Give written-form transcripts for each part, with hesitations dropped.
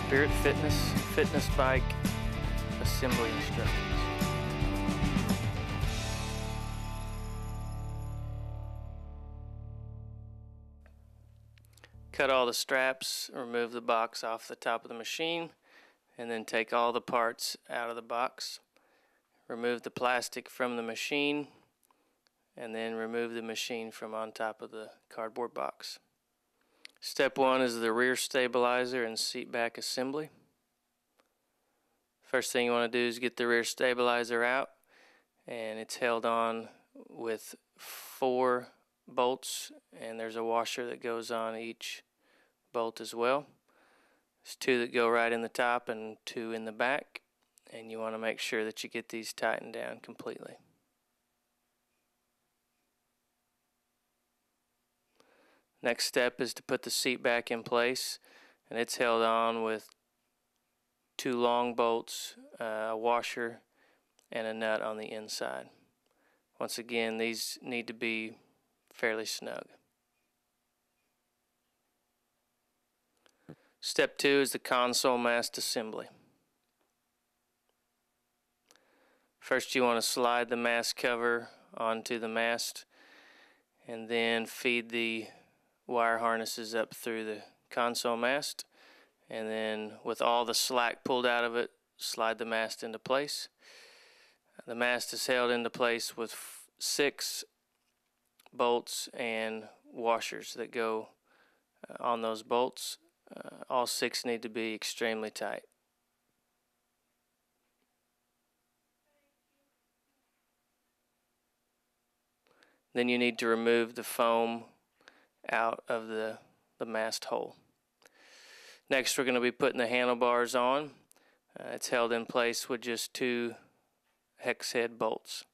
Spirit Fitness Bike Assembly Instructions. Cut all the straps, remove the box off the top of the machine, and then take all the parts out of the box. Remove the plastic from the machine, and then remove the machine from on top of the cardboard box. Step 1 is the rear stabilizer and seat back assembly. First thing you want to do is get the rear stabilizer out, and it's held on with 4 bolts, and there's a washer that goes on each bolt as well. There's 2 that go right in the top and 2 in the back, and you want to make sure that you get these tightened down completely. Next step is to put the seat back in place, and it's held on with 2 long bolts, a washer, and a nut on the inside. Once again, these need to be fairly snug. Step 2 is the console mast assembly. First, you want to slide the mast cover onto the mast, and then feed the wire harnesses up through the console mast, and then with all the slack pulled out of it, slide the mast into place. The mast is held into place with 6 bolts and washers that go on those bolts. All 6 need to be extremely tight. Then you need to remove the foam out of the mast hole. Next, we're going to be putting the handlebars on. It's held in place with just 2 hex head bolts.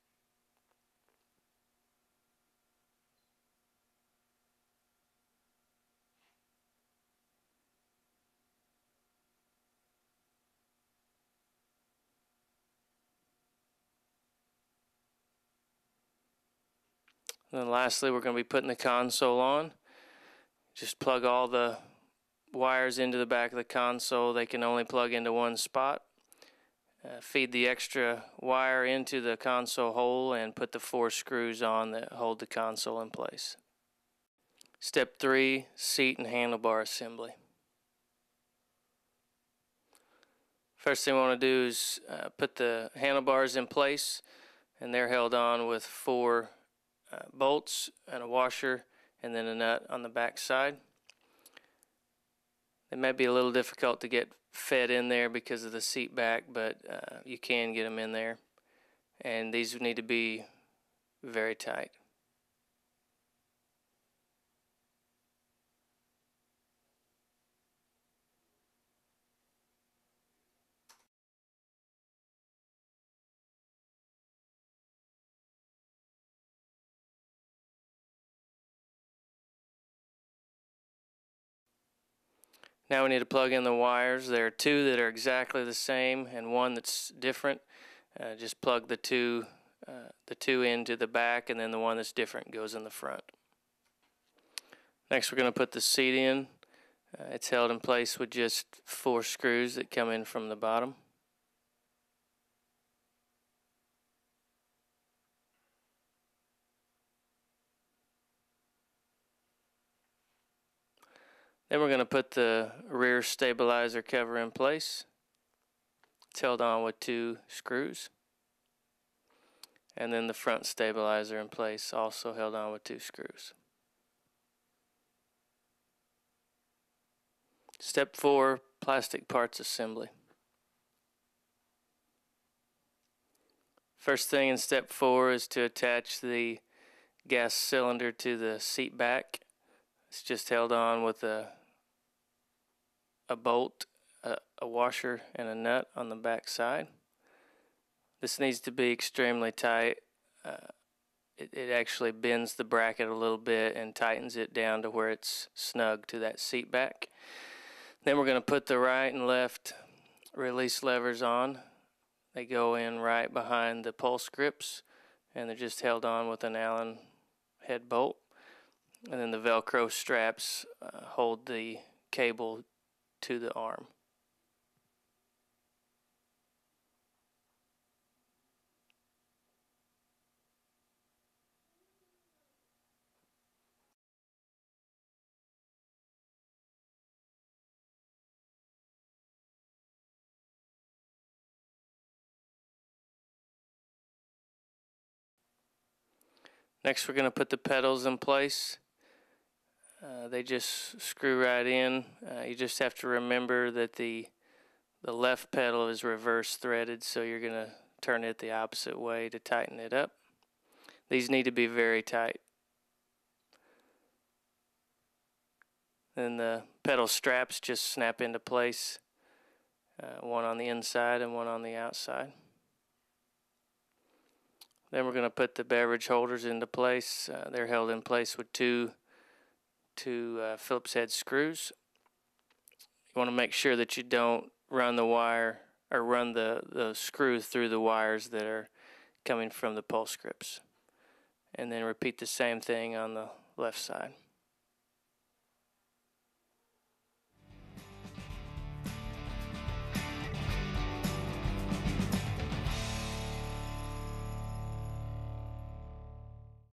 And then lastly, we're going to be putting the console on. Just plug all the wires into the back of the console. They can only plug into one spot. Feed the extra wire into the console hole and put the 4 screws on that hold the console in place. Step 3, seat and handlebar assembly. First thing we want to do is put the handlebars in place, and they're held on with 4 bolts and a washer and then a nut on the back side. It may be a little difficult to get fed in there because of the seat back, but you can get them in there, and these need to be very tight. Now we need to plug in the wires. There are 2 that are exactly the same and 1 that's different. Just plug the two into the back, and then the one that's different goes in the front. Next, we're going to put the seat in. It's held in place with just 4 screws that come in from the bottom. Then we're going to put the rear stabilizer cover in place. It's held on with 2 screws. And then the front stabilizer in place, also held on with 2 screws. Step 4, plastic parts assembly. First thing in step 4 is to attach the gas cylinder to the seat back. It's just held on with a bolt, a washer, and a nut on the back side. This needs to be extremely tight. It actually bends the bracket a little bit and tightens it down to where it's snug to that seat back. Then we're going to put the right and left release levers on. They go in right behind the pulse grips, and they're just held on with an Allen head bolt. And then the Velcro straps hold the cable to the arm. Next we're going to put the pedals in place. They just screw right in. You just have to remember that the left pedal is reverse threaded, so you're going to turn it the opposite way to tighten it up. These need to be very tight. Then the pedal straps just snap into place, one on the inside and one on the outside. Then we're going to put the beverage holders into place. They're held in place with two Phillips head screws. You want to make sure that you don't run the wire or run the screw through the wires that are coming from the pulse grips. And then repeat the same thing on the left side.